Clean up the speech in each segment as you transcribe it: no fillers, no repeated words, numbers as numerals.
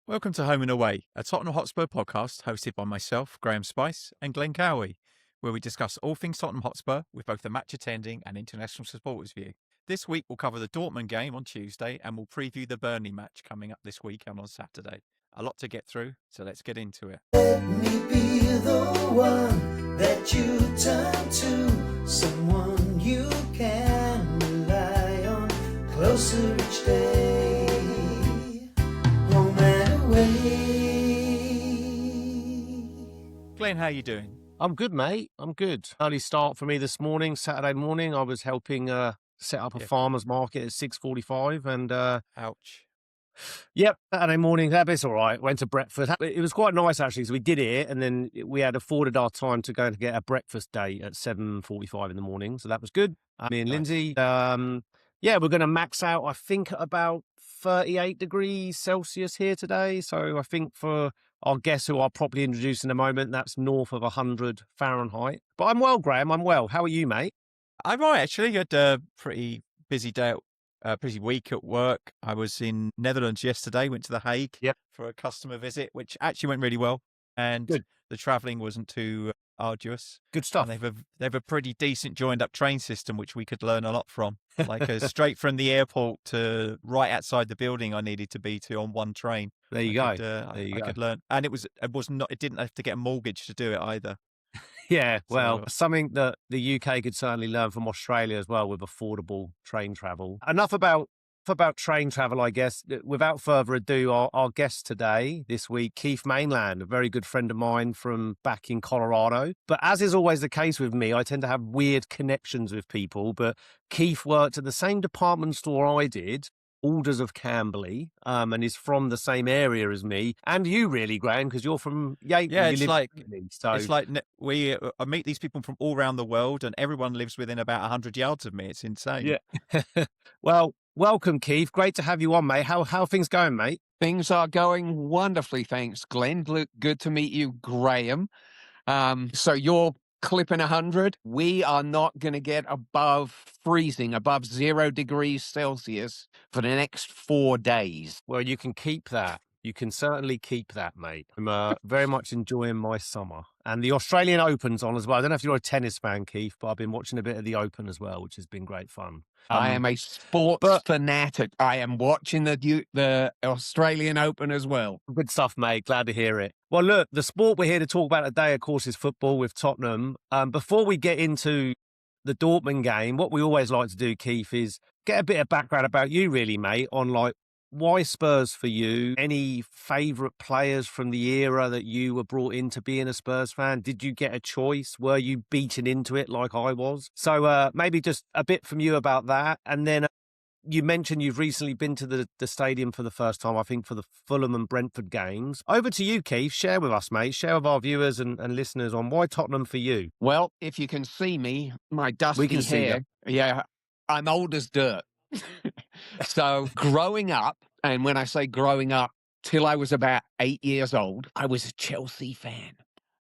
Welcome to Home and Away, a Tottenham Hotspur podcast hosted by myself, Graham Spice, and Glen Cowie, where we discuss all things Tottenham Hotspur with both the match attending and international supporters view. This week we'll cover the Dortmund game on Tuesday and we'll preview the Burnley match coming up this weekend on Saturday. A lot to get through, so let's get into it. Let me be the one that you turn to, someone you can rely on, closer each day, home and away. Glenn, how you doing? I'm good, mate. I'm good. Early start for me this morning, Saturday morning. I was helping set up a farmer's market at 6:45 and Ouch. Yep, Saturday morning. It's all right. Went to breakfast. It was quite nice actually. So we did it, and then we had afforded our time to go and get a breakfast date at 7:45 in the morning. So that was good. Me and Lindsay. We're going to max out. I think at about 38 degrees Celsius here today. So I think for our guests who I'll properly introduce in a moment, that's north of 100 Fahrenheit. But I'm well, Graham. I'm well. How are you, mate? I'm all right, actually. You had a pretty busy day pretty week at work. I was in Netherlands yesterday, went to The Hague for a customer visit, which actually went really well. And the travelling wasn't too arduous. Good stuff. And they have a pretty decent joined up train system, which we could learn a lot from. Like straight from the airport to right outside the building I needed to be to on one train. There you go. I could learn. And it didn't have to get a mortgage to do it either. Yeah, well, something that the UK could certainly learn from Australia as well with affordable train travel. Enough about train travel, I guess. Without further ado, our guest today, this week, Keith Mainland, a very good friend of mine from back in Colorado. But as is always the case with me, I tend to have weird connections with people. But Keith worked at the same department store I did, Alders of Camberley, and is from the same area as me and you, really, Graham, because you're from Yates. Yeah, it's like I meet these people from all around the world, and everyone lives within about 100 yards of me. It's insane. Yeah. Well, welcome, Keith. Great to have you on, mate. How are things going, mate? Things are going wonderfully, thanks, Glenn. Good to meet you, Graham. So you're clipping 100. We are not going to get above freezing, above 0 degrees Celsius for the next 4 days. Well, you can keep that. You can certainly keep that, mate. I'm very much enjoying my summer. And the Australian Open's on as well. I don't know if you're a tennis fan, Keith, but I've been watching a bit of the Open as well, which has been great fun. I am a sports fanatic. I am watching the Australian Open as well. Good stuff, mate. Glad to hear it. Well, look, the sport we're here to talk about today, of course, is football with Tottenham. Before we get into the Dortmund game, what we always like to do, Keith, is get a bit of background about you, really, mate, on like, why Spurs for you? Any favourite players from the era that you were brought into being a Spurs fan? Did you get a choice? Were you beaten into it like I was? So maybe just a bit from you about that. And then you mentioned you've recently been to the stadium for the first time, I think, for the Fulham and Brentford games. Over to you, Keith. Share with us, mate. Share with our viewers and listeners on why Tottenham for you. Well, if you can see me, my dusty hair. Yeah, I'm old as dirt. So growing up, and when I say growing up, till I was about 8 years old, I was a Chelsea fan.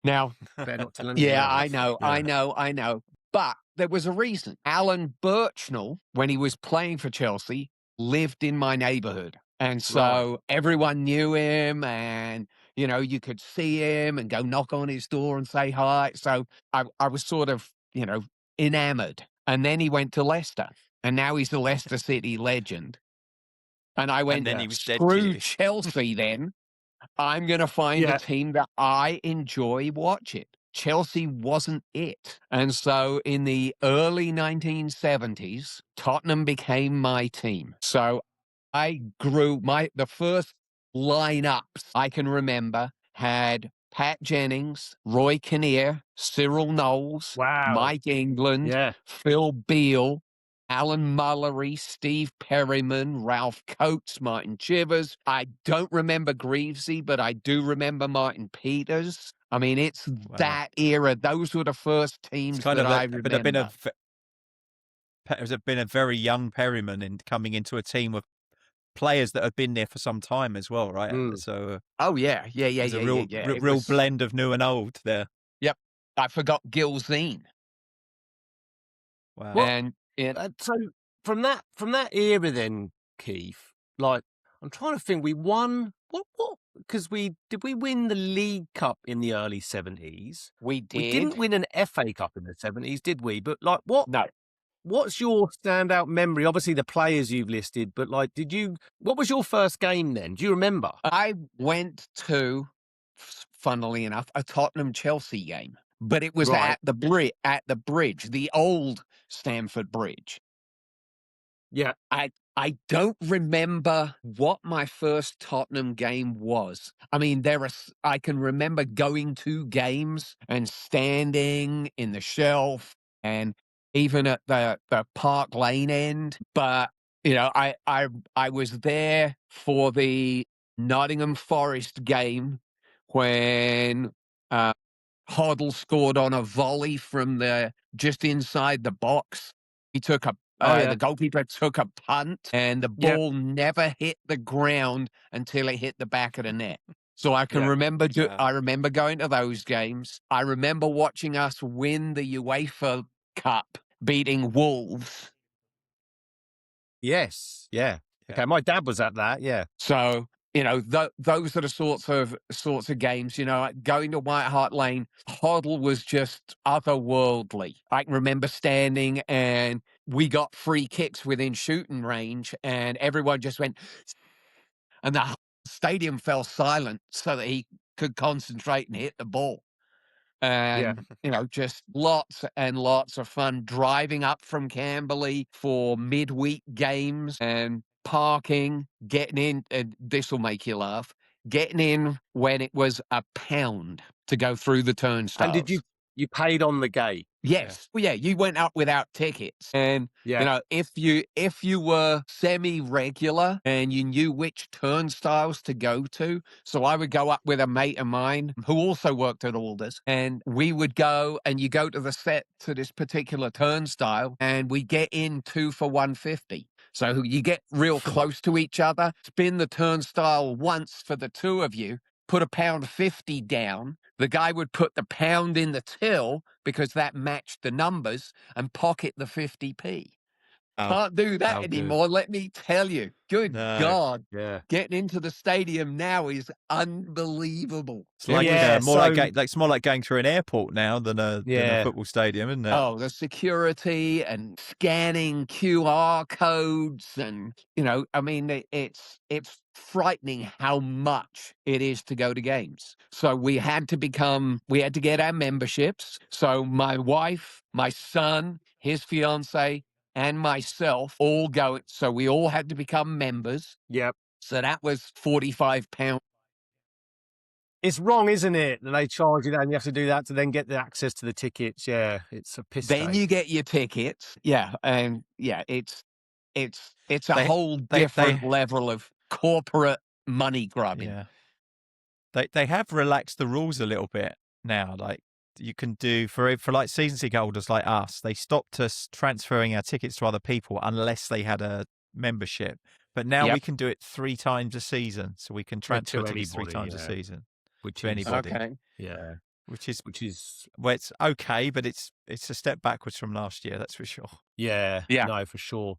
Now, I know. But there was a reason. Alan Birchnell, when he was playing for Chelsea, lived in my neighborhood. And so everyone knew him, and, you know, you could see him and go knock on his door and say hi. So I was sort of, you know, enamored. And then he went to Leicester. And now he's the Leicester City legend. And I went, screw Chelsea then. I'm going to find a team that I enjoy watching. Chelsea wasn't it. And so in the early 1970s, Tottenham became my team. So I grew, the first lineups I can remember had Pat Jennings, Roy Kinnear, Cyril Knowles, Mike England, Phil Beale, Alan Mullery, Steve Perryman, Ralph Coates, Martin Chivers. I don't remember Greavesy, but I do remember Martin Peters. I mean, it's that era. Those were the first teams that I remember. There's been a very young Perryman in coming into a team of players that have been there for some time as well, right? So, there's a real blend of new and old there. Yep, I forgot Gil Zine. Wow. And so from that era, then, Keith, like, I'm trying to think. We won. What because we win the League Cup in the early 70s? We did. We didn't win an FA Cup in the 70s, did we? But like, No. what's your standout memory? Obviously, the players you've listed, but like, what was your first game then? Do you remember? I went to, funnily enough, a Tottenham-Chelsea game, but it was Right. at the bridge, the old Stamford Bridge. Yeah. I don't remember what my first Tottenham game was. I mean, I can remember going to games and standing in the shelf and even at the Park Lane end. But, you know, I was there for the Nottingham Forest game when Hoddle scored on a volley from just inside the box. He took the goalkeeper took a punt, and the ball never hit the ground until it hit the back of the net. So I can remember. I remember going to those games. I remember watching us win the UEFA Cup, beating Wolves. Yes. Yeah. Okay. My dad was at that. Yeah. So, you know, those are the sorts of games, you know, going to White Hart Lane, Hoddle was just otherworldly. I can remember standing and we got free kicks within shooting range and everyone just went, and the stadium fell silent so that he could concentrate and hit the ball. And, you know, just lots and lots of fun driving up from Camberley for midweek games and parking, getting in, and this will make you laugh, getting in when it was £1 to go through the turnstiles. And did you paid on the gate? Yes. Well, yeah, you went up without tickets. And, you know, if you were semi-regular and you knew which turnstiles to go to, so I would go up with a mate of mine who also worked at Alders, and we would go and you go to this particular turnstile and we get in 2 for £1.50. So you get real close to each other, spin the turnstile once for the two of you, put £1.50 down. The guy would put the pound in the till because that matched the numbers and pocket the 50p. Can't do that anymore, let me tell you. Good God. Yeah. Getting into the stadium now is unbelievable. It's like it's more like going through an airport now than a football stadium, isn't it? Oh, the security and scanning QR codes, and you know, I mean, it's frightening how much it is to go to games. So we had to get our memberships. So my wife, my son, his fiance, and myself all go. So we all had to become members. Yep. So that was £45. It's wrong, isn't it? That they charge you that and you have to do that to then get the access to the tickets. Yeah, it's a piss Then take. you get your tickets. Yeah, and yeah, it's a whole different level of corporate money grubbing. Yeah. They have relaxed the rules a little bit now. Like you can do for like season ticket holders like us, they stopped us transferring our tickets to other people unless they had a membership. But now we can do it 3 times a season, so we can transfer tickets 3 times a season. To anybody. Okay. Yeah. Which is well, it's okay, but it's a step backwards from last year, that's for sure. Yeah. Yeah. No, for sure.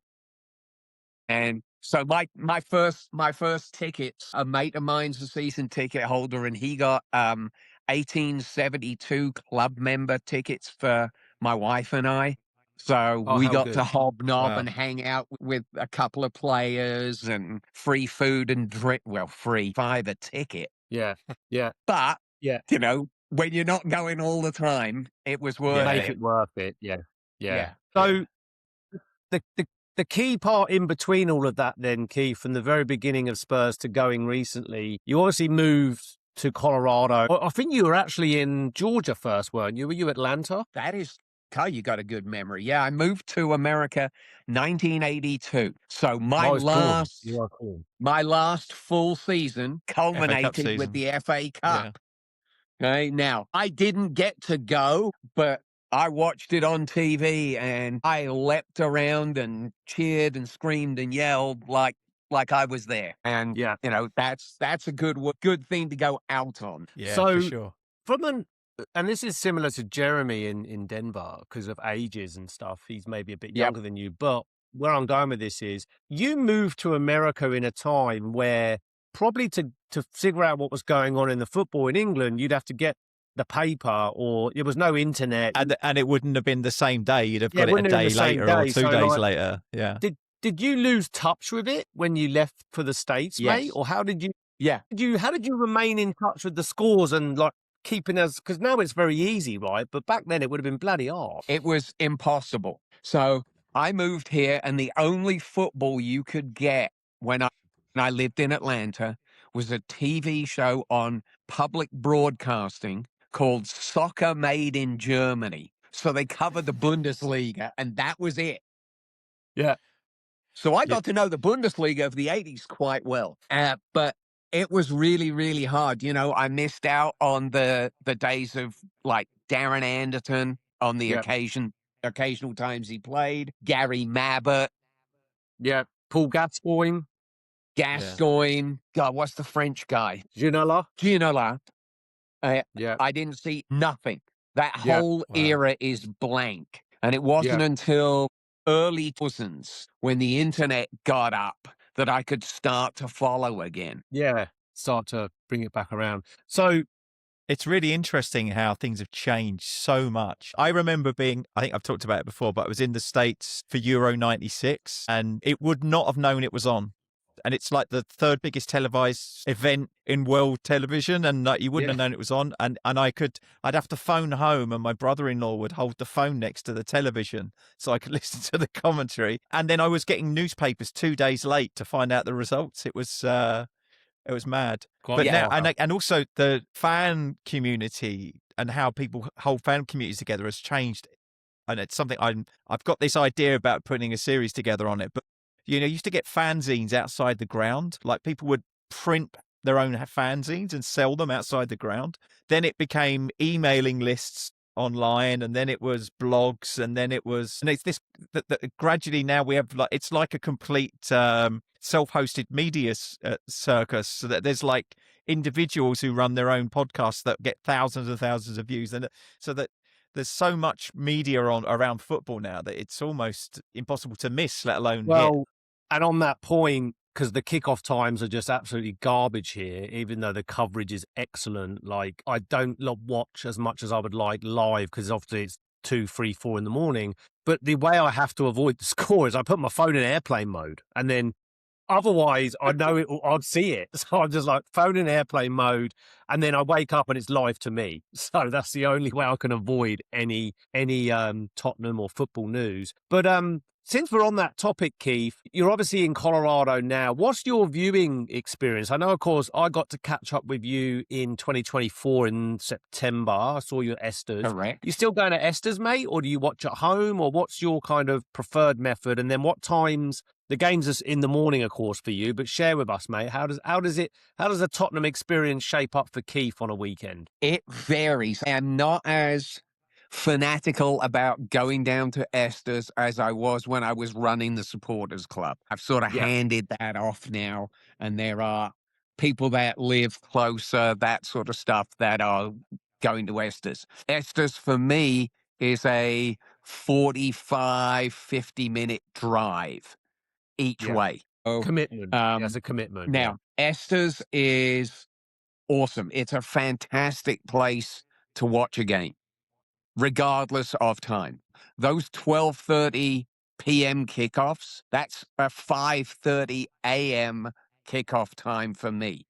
And so my first tickets, a mate of mine's a season ticket holder, and he got 1872 club member tickets for my wife and I. So we got to hobnob and hang out with a couple of players and free food and drink. Well, free $5 a ticket. Yeah. Yeah. But, you know, when you're not going all the time, it was worth it. Make it worth it. Yeah. Yeah. So the key part in between all of that then, Keith, from the very beginning of Spurs to going recently, you obviously moved to Colorado. I think you were actually in Georgia first, weren't you? Were you Atlanta? That is, you got a good memory. Yeah, I moved to America 1982. So my last full season culminated with the FA Cup. Yeah. Okay, now I didn't get to go, but I watched it on TV and I leapt around and cheered and screamed and yelled like I was there. And you know, that's a good thing to go out on. Yeah, so, for sure. And this is similar to Jeremy in Denver because of ages and stuff. He's maybe a bit younger than you. But where I'm going with this is you moved to America in a time where probably to figure out what was going on in the football in England, you'd have to get the paper, or there was no internet. And it wouldn't have been the same day. You'd have Yeah, got it it a wouldn't have been day the same later or day, 2 so, days like, later. Yeah. Did you lose touch with it when you left for the States, mate? Yes. Or how did you Yeah. how did you remain in touch with the scores and, like, keeping us, because now it's very easy, right? But back then it would have been bloody hard. It was impossible. So I moved here, and the only football you could get when I lived in Atlanta was a TV show on public broadcasting called Soccer Made in Germany. So they covered the Bundesliga, and that was it. Yeah. So I Yeah. got to know the Bundesliga of the 80s quite well. But it was really, really hard. You know, I missed out on the days of like Darren Anderton on the Yeah. occasional times he played, Gary Mabbott, Yeah. Paul Gascoigne, Gascoigne. God, what's the French guy? Ginola. Ginola. Yeah. I didn't see nothing. That Yeah. whole Wow. era is blank. And it wasn't until early 2000s when the internet got up that I could start to follow again. Yeah. Start to bring it back around. So It's really interesting how things have changed so much. I remember being, I think I've talked about it before, but I was in the States for Euro 96 and it would not have known it was on. And it's like the third biggest televised event in world television, and you wouldn't have known it was on. And I'd have to phone home, and my brother-in-law would hold the phone next to the television so I could listen to the commentary. And then I was getting newspapers 2 days late to find out the results. It was mad. But now, and also the fan community and how people hold fan communities together has changed. And it's something I've got this idea about putting a series together on it. But you used to get fanzines outside the ground. Like people would print their own fanzines and sell them outside the ground. Then it became emailing lists online, and then it was blogs, and then it was, and it's this that gradually now we have it's like a complete self-hosted media circus, so that there's like individuals who run their own podcasts that get thousands and thousands of views, and so that there's so much media around football now that it's almost impossible to miss, let alone hit. And on that point, because the kickoff times are just absolutely garbage here, even though the coverage is excellent. Like, I don't watch as much as I would like live, because often it's 2, 3, 4 in the morning. But the way I have to avoid the score is I put my phone in airplane mode, and then otherwise I know I'd see it. So I'm just like phone in airplane mode, and then I wake up and it's live to me. So that's the only way I can avoid any Tottenham or football news. But since we're on that topic, Keith, you're obviously in Colorado now. What's your viewing experience? I know, of course, I got to catch up with you in 2024 in September. I saw you at Esther's. Correct. You still going to Esther's, mate? Or do you watch at home? Or what's your kind of preferred method? And then what times? The games is in the morning, of course, for you, but share with us, mate. How does the Tottenham experience shape up for Keith on a weekend? It varies. I'm not as fanatical about going down to Esther's as I was when I was running the supporters club. I've sort of handed that off now, and there are people that live closer, that sort of stuff, that are going to Esther's. Esther's for me is a 45, 50-minute drive each way. Commitment. That's a commitment. Now, Esther's is awesome. It's a fantastic place to watch a game, regardless of time. Those 12:30 p.m. kickoffs, that's a 5:30 a.m. kickoff time for me,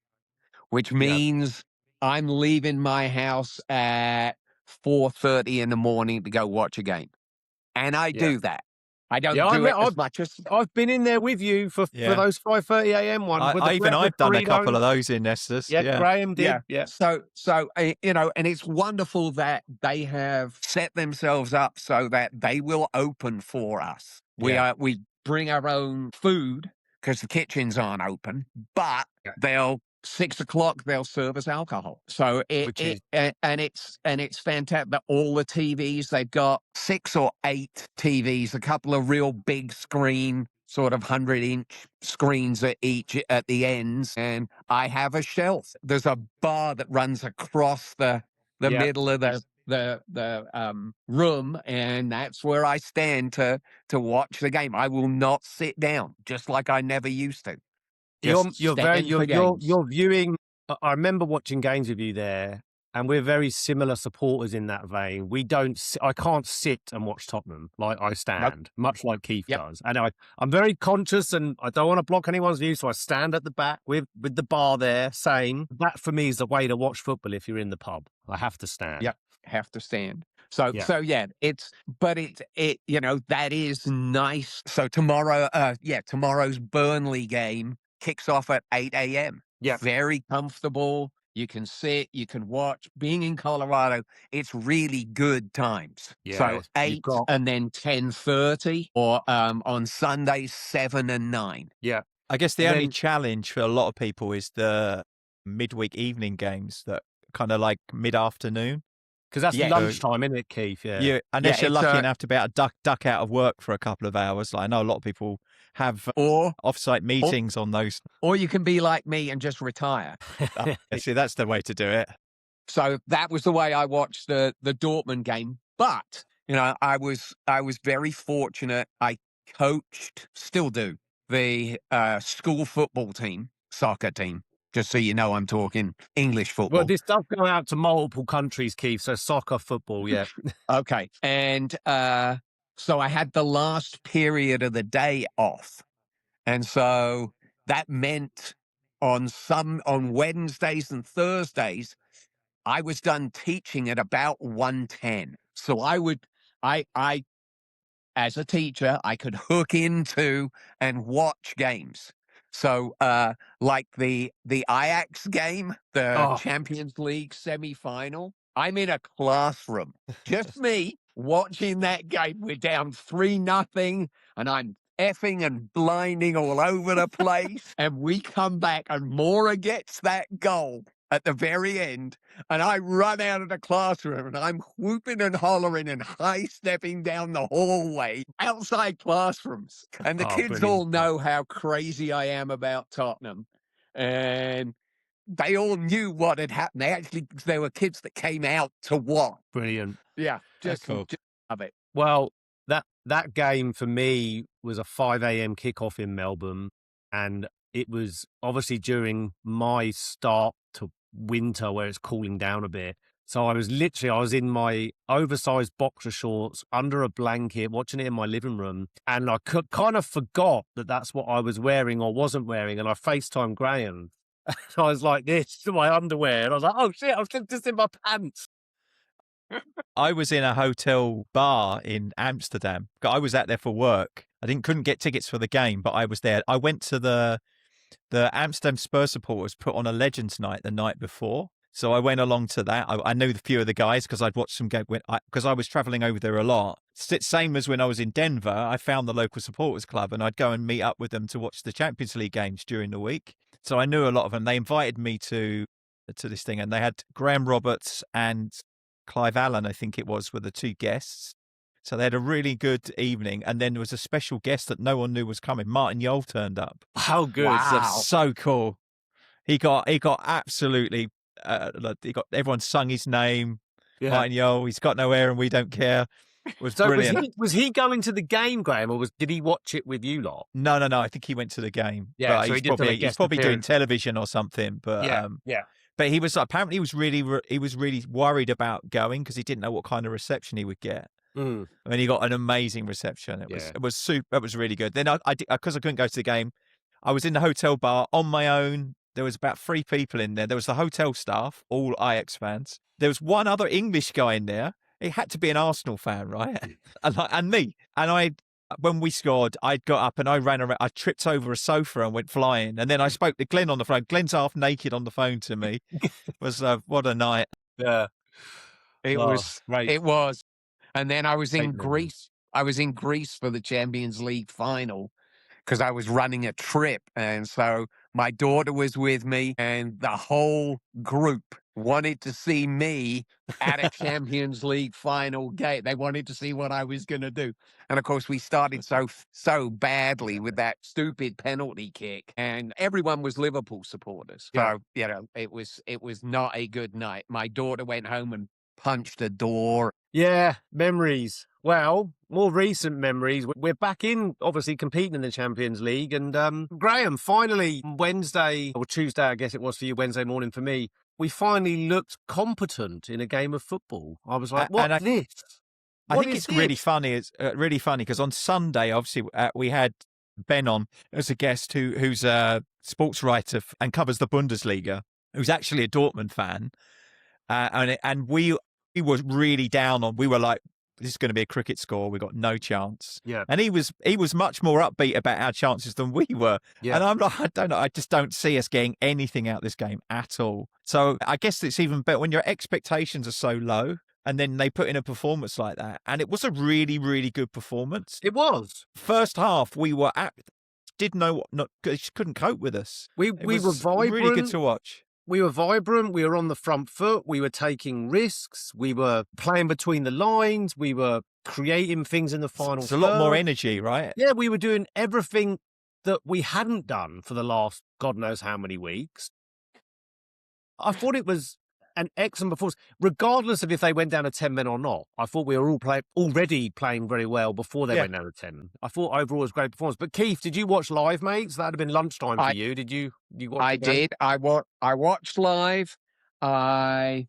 which means I'm leaving my house at 4:30 in the morning to go watch a game. And I do that. I don't do it as much as... I've been in there with you for those 5:30 a.m. ones. I've done a couple of those in Esther's. Yeah, Graeme did. Yeah. So and it's wonderful that they have set themselves up so that they will open for us. We bring our own food because the kitchens aren't open, but 6 o'clock they'll serve us alcohol. So it's fantastic that all the TVs, they've got 6 or 8 TVs, a couple of real big screen, sort of 100-inch screens at the ends, and I have a shelf. There's a bar that runs across the middle of the room, and that's where I stand to watch the game. I will not sit down, just like I never used to. You're stand for games. you're viewing. I remember watching games with you there, and we're very similar supporters in that vein. I can't sit and watch Tottenham. Like I stand, much like Keith does. And I'm very conscious, and I don't want to block anyone's view, so I stand at the back with the bar there. Same. That for me is the way to watch football. If you're in the pub, I have to stand. Yep, have to stand. So yeah, that is nice. So tomorrow's Burnley game kicks off at 8 a.m. Yeah. Very comfortable. You can sit, you can watch. Being in Colorado, it's really good times. Yeah, so 8 and then 10:30, or on Sundays 7 and 9. Yeah. I guess the only challenge for a lot of people is the midweek evening games that kind of like mid-afternoon. Because that's lunchtime, isn't it, Keith? Yeah. Unless you're lucky enough to be able to duck out of work for a couple of hours. Like I know a lot of people have off-site meetings on those. Or you can be like me and just retire. See, that's the way to do it. So that was the way I watched the Dortmund game. But I was very fortunate. I coached, still do, the school football team, soccer team. Just so you know, I'm talking English football. Well, this does go out to multiple countries, Keith. So soccer, football, yeah. Okay. And so I had the last period of the day off. And so that meant on Wednesdays and Thursdays, I was done teaching at about 1:10. So I as a teacher, I could hook into and watch games. So, like the Ajax game, the Champions League semi-final, I'm in a classroom, just me watching that game. We're down 3-0, and I'm effing and blinding all over the place. And we come back, and Mora gets that goal at the very end, and I run out of the classroom, and I'm whooping and hollering and high-stepping down the hallway outside classrooms. And the kids brilliant. all know how crazy I am about Tottenham. And they all knew what had happened. There were kids that came out to watch. Brilliant. Yeah, just cool. love it. Well, that game for me was a 5 a.m. kickoff in Melbourne, and it was obviously during my start to winter where it's cooling down a bit. So I was in my oversized boxer shorts under a blanket, watching it in my living room. And I kind of forgot that that's what I was wearing or wasn't wearing. And I FaceTimed Graeme. I was like, this is my underwear. And I was like, oh shit, I was just in my pants. I was in a hotel bar in Amsterdam. I was out there for work. I couldn't get tickets for the game, but I was there. I went to the Amsterdam Spurs supporters put on a Legends night the night before. So I went along to that. I knew a few of the guys because I'd watched some games because I was traveling over there a lot. Same as when I was in Denver, I found the local supporters club and I'd go and meet up with them to watch the Champions League games during the week. So I knew a lot of them. They invited me to this thing, and they had Graham Roberts and Clive Allen, I think it was, were the two guests. So they had a really good evening, and then there was a special guest that no one knew was coming. Martin Yole turned up. How good! Wow. So cool. He got absolutely. Everyone sung his name. Yeah. Martin Yole. He's got no hair, and we don't care. Was brilliant. Was he going to the game, Graeme, or did he watch it with you lot? No. I think he went to the game. Yeah, but so he's probably doing television or something. But yeah. But he was apparently he was really worried about going because he didn't know what kind of reception he would get. Mm. I mean, he got an amazing reception. It was super. It was really good. Then because I couldn't go to the game, I was in the hotel bar on my own. There was about 3 people in there. There was the hotel staff, all Ajax fans. There was one other English guy in there. He had to be an Arsenal fan, right? and me. And when we scored, I got up and I ran around. I tripped over a sofa and went flying. And then I spoke to Glen on the phone. Glen's half naked on the phone to me. It was what a night. Yeah, it was. Right. It was. And then I was in Greece. I was in Greece for the Champions League final because I was running a trip. And so my daughter was with me, and the whole group wanted to see me at a Champions League final game. They wanted to see what I was going to do. And of course, we started so badly with that stupid penalty kick, and everyone was Liverpool supporters. So, it was not a good night. My daughter went home and punched a door. Yeah, memories. Well, more recent memories. We're back in, obviously, competing in the Champions League. And Graeme, finally, Wednesday, or Tuesday, I guess it was for you, Wednesday morning for me, we finally looked competent in a game of football. I was like, what's this? I think it's really funny. It's really funny because on Sunday, obviously, we had Ben on as a guest who's a sports writer and covers the Bundesliga, who's actually a Dortmund fan. And we were really down on, we were like, this is going to be a cricket score. We got no chance. Yeah. And he was much more upbeat about our chances than we were. Yeah. And I'm like, I don't know. I just don't see us getting anything out of this game at all. So I guess it's even better when your expectations are so low and then they put in a performance like that. And it was a really, really good performance. It was. First half, we were didn't know what, not, couldn't cope with us. We were vibrant. Really good to watch. We were vibrant. We were on the front foot. We were taking risks. We were playing between the lines. We were creating things in the final. It's a lot more energy, right? Yeah, we were doing everything that we hadn't done for the last God knows how many weeks. I thought it was an excellent performance, regardless of if they went down to 10 men or not. I thought we were already playing very well before they went down to 10. I thought overall it was a great performance. But Keith, did you watch live, mates? That'd have been lunchtime for you. Did you watch? I did. I watched live. I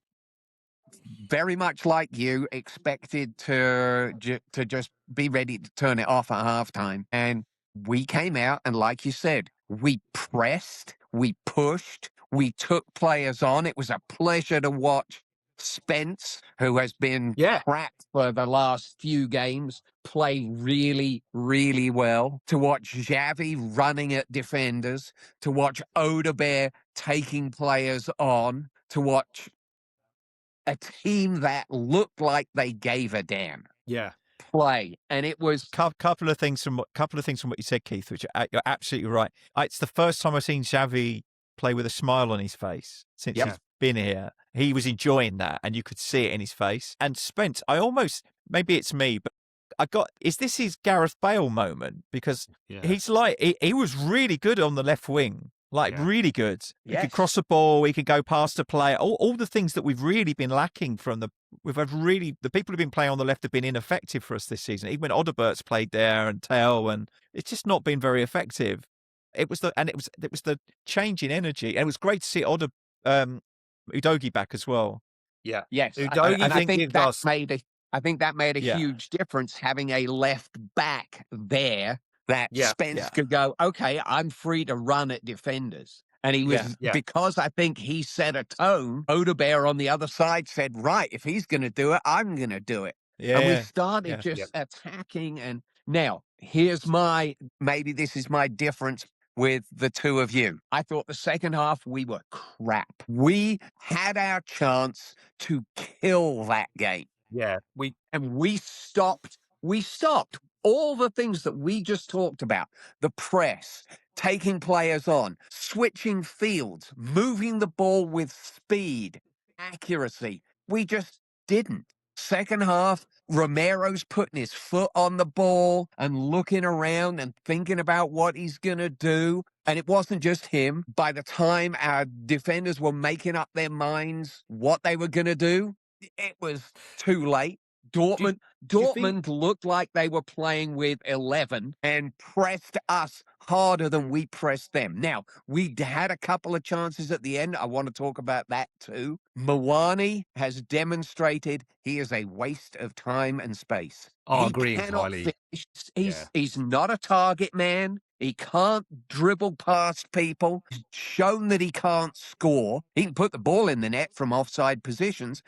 very much like you expected to just be ready to turn it off at halftime, and we came out and, like you said, we pressed, we pushed. We took players on. It was a pleasure to watch Spence, who has been crap for the last few games, play really, really well. To watch Xavi running at defenders. To watch Odebear taking players on. To watch a team that looked like they gave a damn. Yeah. Play. And it was couple of things from what you said, Keith, which you're absolutely right. It's the first time I've seen Xavi play with a smile on his face since he's been here. He was enjoying that, and you could see it in his face. And Spence, maybe it's me, but is this his Gareth Bale moment? Because he's like, he was really good on the left wing, really good. He could cross a ball, he could go past a player, all the things that we've really been lacking the people who've been playing on the left have been ineffective for us this season. Even when Odebert's played there and Tell, and it's just not been very effective. It was the change in energy, and it was great to see Udogie back as well. Yeah, yes, Udogie. I think that made a huge difference, having a left back there that Spence could go, okay, I'm free to run at defenders. And he was, because I think he set a tone, Odebear on the other side said, right, if he's going to do it, I'm going to do it. Yeah. And we started attacking. And now, maybe this is my difference with the two of you. I thought the second half we were crap. We had our chance to kill that game. Yeah. We stopped. We stopped all the things that we just talked about. The press, taking players on, switching fields, moving the ball with speed, accuracy. We just didn't. Second half, Romero's putting his foot on the ball and looking around and thinking about what he's going to do. And it wasn't just him. By the time our defenders were making up their minds what they were going to do, it was too late. Dortmund looked like they were playing with 11 and pressed us harder than we pressed them. Now, we had a couple of chances at the end. I want to talk about that too. Mawani has demonstrated he is a waste of time and space. I agree entirely. He's not a target man. He can't dribble past people. He's shown that he can't score. He can put the ball in the net from offside positions,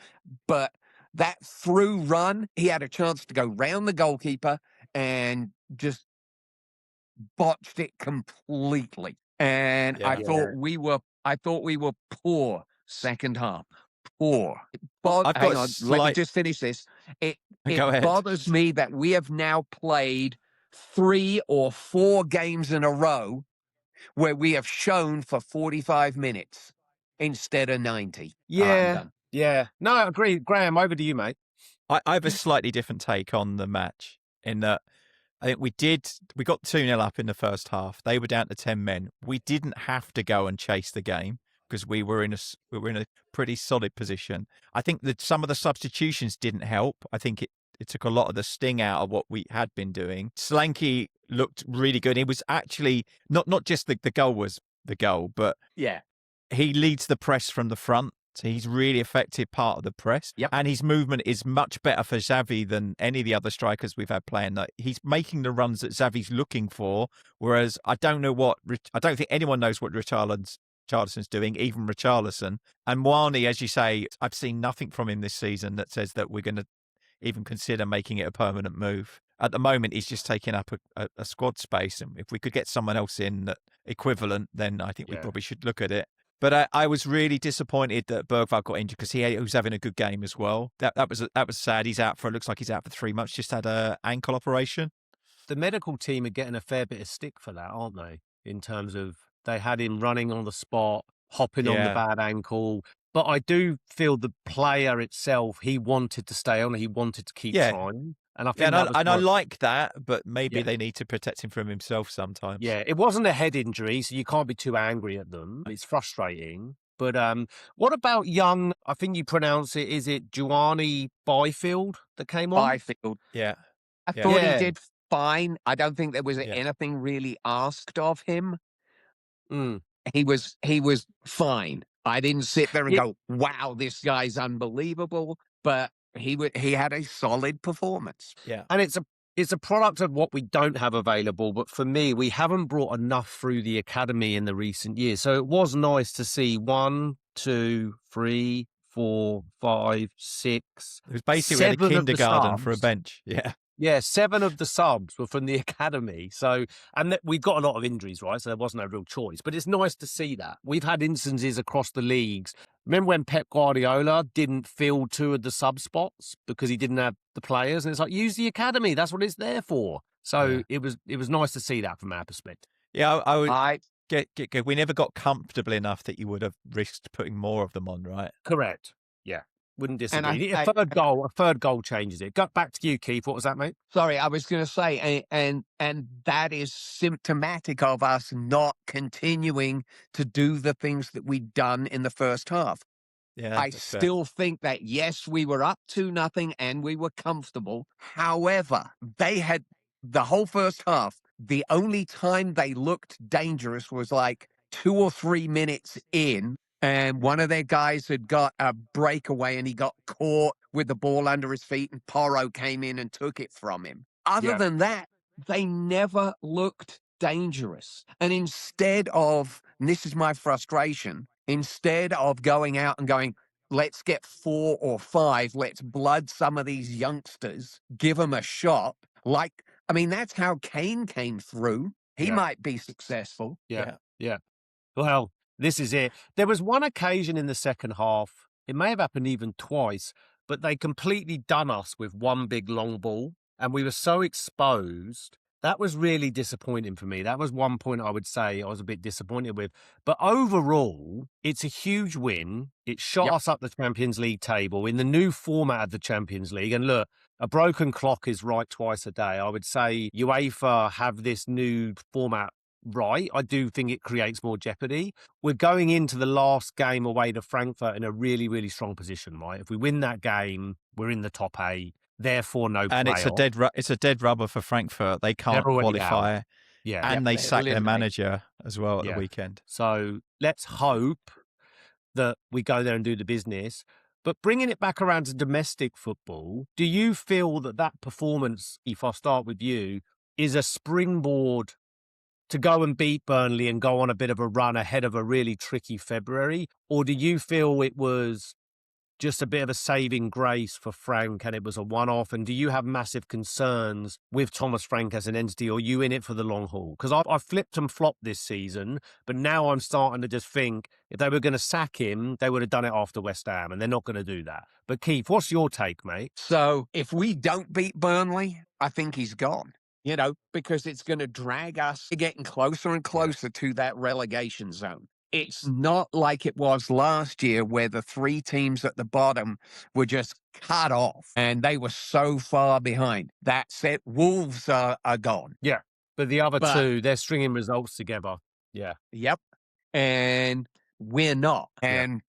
but that through run, he had a chance to go round the goalkeeper and just botched it completely. And I thought we were poor second half. Poor. Let me just finish this. It bothers me that we have now played 3 or 4 games in a row where we have shown for 45 minutes instead of 90. Yeah. No, I agree. Graeme, over to you, mate. I have a slightly different take on the match in that I think we got 2-0 up in the first half. They were down to 10 men. We didn't have to go and chase the game because we were in a pretty solid position. I think that some of the substitutions didn't help. I think it took a lot of the sting out of what we had been doing. Slanky looked really good. He was actually not just the goal was the goal, but he leads the press from the front. So he's really effective part of the press. Yep. And his movement is much better for Xavi than any of the other strikers we've had playing. That he's making the runs that Xavi's looking for. Whereas I don't think anyone knows what Richarlison's doing, even Richarlison. And Wani, as you say, I've seen nothing from him this season that says that we're going to even consider making it a permanent move. At the moment, he's just taking up a squad space. And if we could get someone else in that equivalent, then I think we probably should look at it. But I was really disappointed that Bergvall got injured because he was having a good game as well. That was sad. Looks like he's out for 3 months. Just had an ankle operation. The medical team are getting a fair bit of stick for that, aren't they? In terms of they had him running on the spot, hopping on the bad ankle. But I do feel the player itself, he wanted to stay on. He wanted to keep trying. And I think I like that, but maybe they need to protect him from himself sometimes. Yeah, it wasn't a head injury, so you can't be too angry at them. It's frustrating. But what about young, I think you pronounce it, is it Giovanni Byfield that came on? Byfield. Yeah. I thought he did fine. I don't think there was anything really asked of him. He was fine. I didn't sit there and go, wow, this guy's unbelievable. But he had a solid performance. Yeah. And it's a product of what we don't have available. But for me, we haven't brought enough through the academy in the recent years. So it was nice to see 1, 2, 3, 4, 5, 6. It was basically a kindergarten for a bench. Yeah. Yeah, 7 of the subs were from the academy. So, and we've got a lot of injuries, right? So there wasn't a real choice. But it's nice to see that. We've had instances across the leagues. Remember when Pep Guardiola didn't fill 2 of the sub spots because he didn't have the players? And it's like, use the academy. That's what it's there for. So it was nice to see that from our perspective. Yeah, I would get. We never got comfortable enough that you would have risked putting more of them on, right? Correct. Yeah. Wouldn't disagree. A third goal changes it. Got back to you, Keith. What was that, mate? Sorry, I was going to say, and that is symptomatic of us not continuing to do the things that we'd done in the first half. Yeah, I still think that, yes, we were up 2-0 and we were comfortable. However, they had the whole first half. The only time they looked dangerous was like 2 or 3 minutes in. And one of their guys had got a breakaway and he got caught with the ball under his feet and Porro came in and took it from him. Other than that, they never looked dangerous. And instead of, and this is my frustration, instead of going out and going, let's get 4 or 5, let's blood some of these youngsters, give them a shot. That's how Kane came through. He might be successful. Yeah. Well, this is it. There was one occasion in the second half, it may have happened even twice, but they completely done us with one big long ball and we were so exposed. That was really disappointing for me. That was one point I would say I was a bit disappointed with. But overall, it's a huge win. It shot us up the Champions League table in the new format of the Champions League. And look, a broken clock is right twice a day. I would say UEFA have this new format right. I do think it creates more jeopardy. We're going into the last game away to Frankfurt in a really, really strong position, right? If we win that game, we're in the top 8. Therefore, no. And playoff. it's a dead rubber for Frankfurt. They can't qualify. Yeah, and they sacked their manager as well at the weekend. So let's hope that we go there and do the business. But bringing it back around to domestic football, do you feel that performance, if I start with you, is a springboard to go and beat Burnley and go on a bit of a run ahead of a really tricky February? Or do you feel it was just a bit of a saving grace for Frank and it was a one-off? And do you have massive concerns with Thomas Frank as an entity, or are you in it for the long haul? Because I've flipped and flopped this season, but now I'm starting to just think if they were going to sack him, they would have done it after West Ham, and they're not going to do that. But Keith, what's your take, mate? So if we don't beat Burnley, I think he's gone. Because it's going to drag us getting closer and closer to that relegation zone. It's not like it was last year where the 3 teams at the bottom were just cut off and they were so far behind. That's it. Wolves are gone. Yeah. But the other 2, they're stringing results together. Yeah. Yep. And we're not. And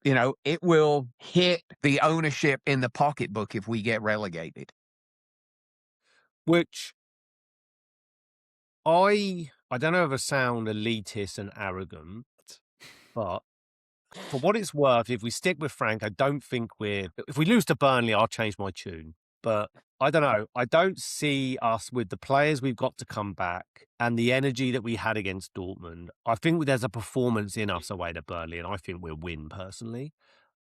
it will hit the ownership in the pocketbook if we get relegated. Which I don't know if I sound elitist and arrogant, but for what it's worth, if we stick with Frank, I don't think if we lose to Burnley, I'll change my tune. But I don't know. I don't see us with the players we've got to come back and the energy that we had against Dortmund. I think there's a performance in us away to Burnley, and I think we'll win personally.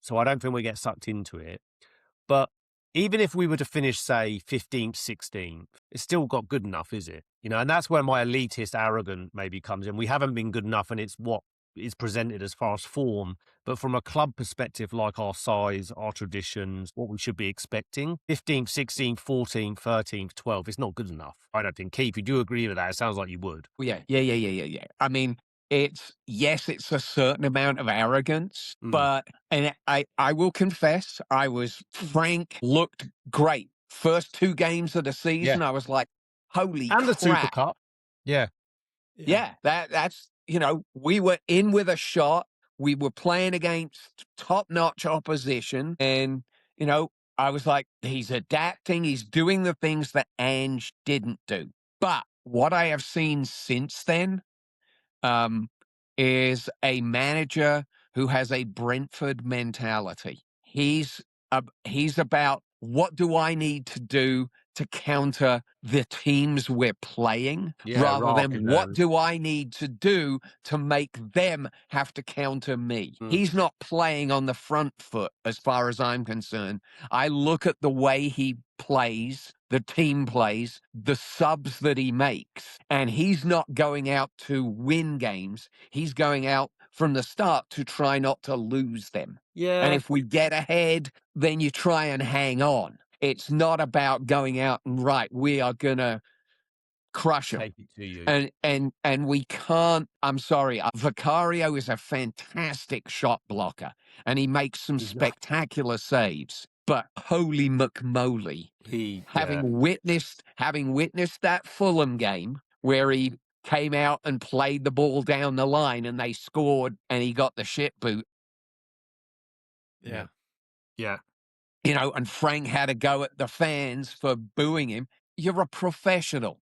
So I don't think we get sucked into it. But even if we were to finish, say, 15th, 16th, it's still got good enough, is it? And that's where my elitist arrogant maybe comes in. We haven't been good enough, and it's what is presented as far as form. But from a club perspective, like our size, our traditions, what we should be expecting, 15th, 16th, 14th, 13th, 12th, it's not good enough. I don't think. Keith, would you agree with that? It sounds like you would. Yeah. I mean, it's a certain amount of arrogance, but I will confess, Frank looked great. First 2 games of the season, I was like, holy crap. And the Super Cup. Yeah. Yeah, that's, we were in with a shot. We were playing against top-notch opposition. And, I was like, he's adapting. He's doing the things that Ange didn't do. But what I have seen since then is a manager who has a Brentford mentality. He's about, what do I need to do to counter the teams we're playing, rather than what do I need to do to make them have to counter me. He's not playing on the front foot as far as I'm concerned. I look at the way he plays, the team plays, the subs that he makes, and he's not going out to win games. He's going out from the start to try not to lose them. Yeah. And if we get ahead, then you try and hang on. It's not about going out and we are gonna crush them. Take it to you. And we can't. I'm sorry. Vicario is a fantastic shot blocker, and he makes some spectacular saves. But holy McMoly, having witnessed that Fulham game where he came out and played the ball down the line and they scored and he got the shit boot. Yeah. And Frank had to go at the fans for booing him. You're a professional.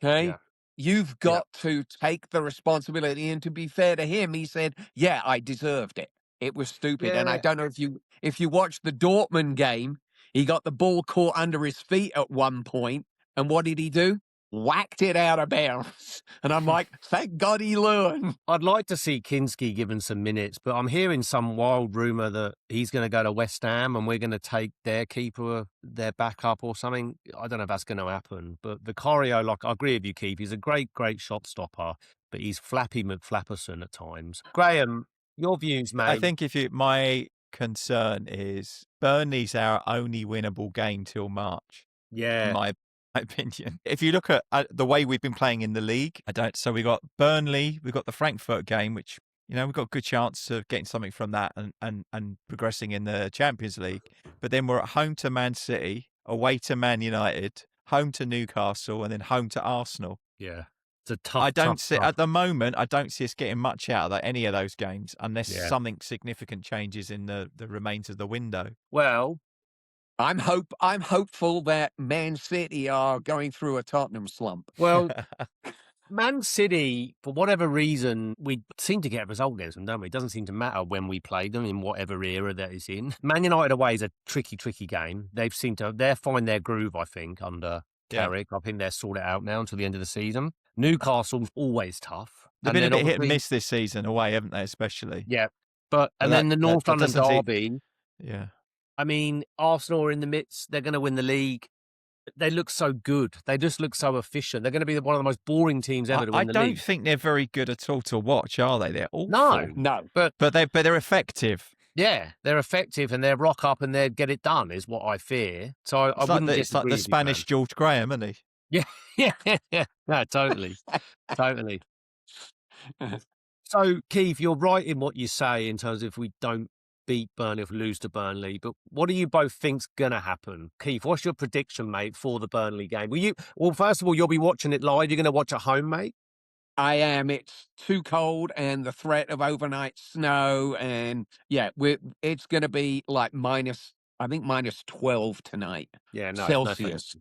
Okay? Yeah. You've got to take the responsibility. And to be fair to him, he said, yeah, I deserved it. It was stupid. Yeah. And I don't know if you watched the Dortmund game, he got the ball caught under his feet at one point. And what did he do? Whacked it out of bounds. And I'm like, thank God he learned. I'd like to see Kinski given some minutes, but I'm hearing some wild rumour that he's going to go to West Ham and we're going to take their keeper, their backup or something. I don't know if that's going to happen. But Vicario, I agree with you, Keith. He's a great shot stopper, but he's Flappy McFlapperson at times. Graeme, your views, mate? I think my concern is Burnley's our only winnable game till March. Yeah. In my opinion. If you look at the way we've been playing in the league, so we got Burnley, we got the Frankfurt game, which, we've got a good chance of getting something from that and progressing in the Champions League. But then we're at home to Man City, away to Man United, home to Newcastle, and then home to Arsenal. Yeah. It's a tough, at the moment, I don't see us getting much out of any of those games unless something significant changes in the remains of the window. Well, I'm hopeful that Man City are going through a Tottenham slump. Well, Man City, for whatever reason, we seem to get a result against them, don't we? It doesn't seem to matter when we play them in whatever era that is in. Man United away is a tricky game. They'll find their groove, I think, under Carrick. I think they're sorted out now until the end of the season. Newcastle's always tough. They've been a bit hit and miss this season away, haven't they, especially? Yeah. Then the North London derby. Yeah. I mean, Arsenal are in the midst. They're going to win the league. They look so good. They just look so efficient. They're going to be one of the most boring teams ever to win the league. I don't think they're very good at all to watch, are they? They're awful. No. But they're effective. Yeah, they're effective and they rock up and they get it done is what I fear. So I wouldn't disagree. It's like the Spanish George Graham, isn't he? Yeah. No, totally. Totally. So, Keith, you're right in what you say in terms of if we don't beat Burnley, if we lose to Burnley, but what do you both think's going to happen? Keith, what's your prediction, mate, for the Burnley game? Well, first of all, you'll be watching it live. You're going to watch at home, mate? I am. It's too cold, and the threat of overnight snow, and it's going to be like I think minus 12 tonight. Yeah, no Celsius. thanks.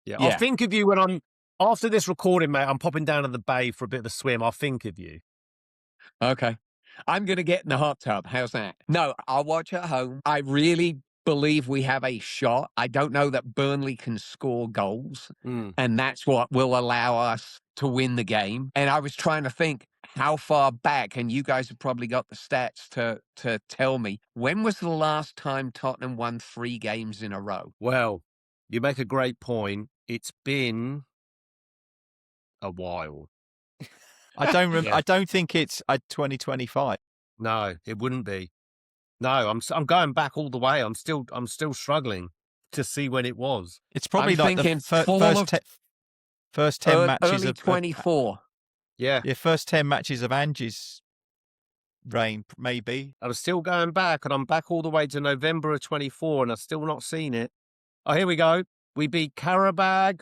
Yeah, Yeah. I'll think of you when I'm after this recording, mate. I'm popping down to the bay for a bit of a swim. I'll think of you. Okay. I'm going to get in the hot tub. How's that? No, I'll watch at home. I really believe we have a shot. I don't know that Burnley can score goals, and that's what will allow us to win the game. And I was trying to think how far back, and you guys have probably got the stats to tell me, when was the last time Tottenham won 3 games in a row? Well, you make a great point. It's been a while. I don't think it's 2025. No, it wouldn't be. No, I'm going back all the way. I'm still struggling to see when it was. It's probably I'm like thinking the first 10 matches early of 24. Yeah, first 10 matches of Angie's reign, maybe. I was still going back, and I'm back all the way to November of 24, and I've still not seen it. Oh, here we go. We beat Karabag,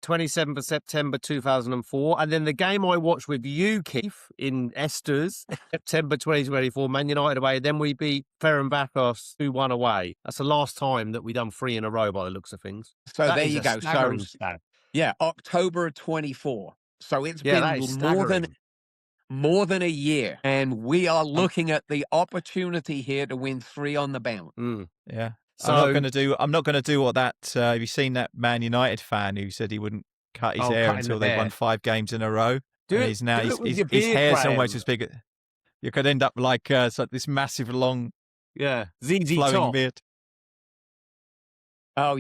27th of September 2004. And then the game I watched with you, Keith, in Esther's, September 2024, Man United away. Then we beat Ferencváros 2-1 away. That's the last time that we done 3 in a row by the looks of things. So That there is you a go. staggering So, stat. yeah, October of 24. So it's Yeah, that is been staggering. more than a year. And we are looking at the opportunity here to win 3 on the bounce. Yeah. So, I'm not going to do what that. Have you seen that Man United fan who said he wouldn't cut his hair until they'd won 5 games in a row? His hair's almost as big. You could end up like this massive long, ZZ flowing Top. beard. Oh,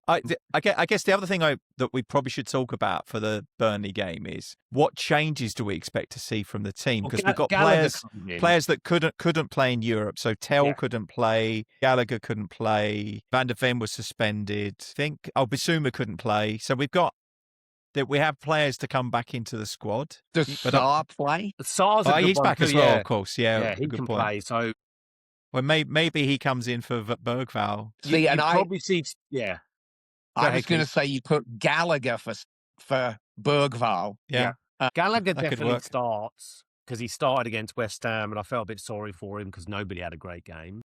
I guess the other thing that we probably should talk about for the Burnley game is what changes do we expect to see from the team, because we've got players that couldn't play in Europe. So Tell couldn't play, Gallagher couldn't play, Van der Ven was suspended. I think Bissouma couldn't play. So we have players to come back into the squad. Does Sarr play? Sarr's he's back as well, of course. Yeah, he good can point. play. So. Well, maybe he comes in for Bergvall. See, and I probably see. Yeah, I was going to say you put Gallagher for Bergvall. Yeah. Gallagher definitely starts because he started against West Ham, and I felt a bit sorry for him because nobody had a great game.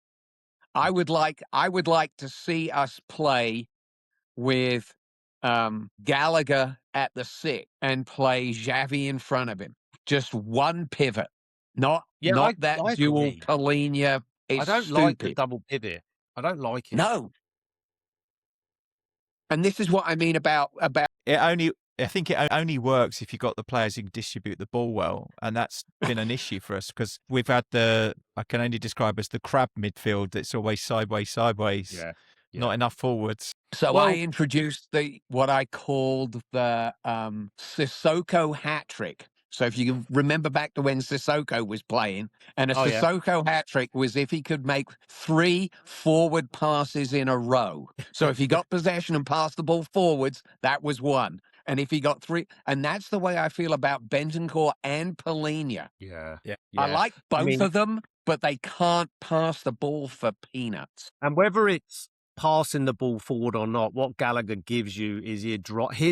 I would like to see us play with Gallagher at the 6 and play Xavi in front of him. Just one pivot, not that dual Palhinha. I don't like the double pivot. I don't like it. No. And this is what I mean about it. I think it only works if you've got the players who can distribute the ball well, and that's been an issue for us because we've had I can only describe as the crab midfield that's always sideways, not enough forwards. So I introduced what I called the Sissoko hat trick. So if you remember back to when Sissoko was playing, and Sissoko hat trick was if he could make 3 forward passes in a row. So if he got possession and passed the ball forwards, that was 1. And if he got 3, and that's the way I feel about Bentancur and Palhinha. Yeah. I like both of them, but they can't pass the ball for peanuts. And whether it's passing the ball forward or not, what Gallagher gives you is he'd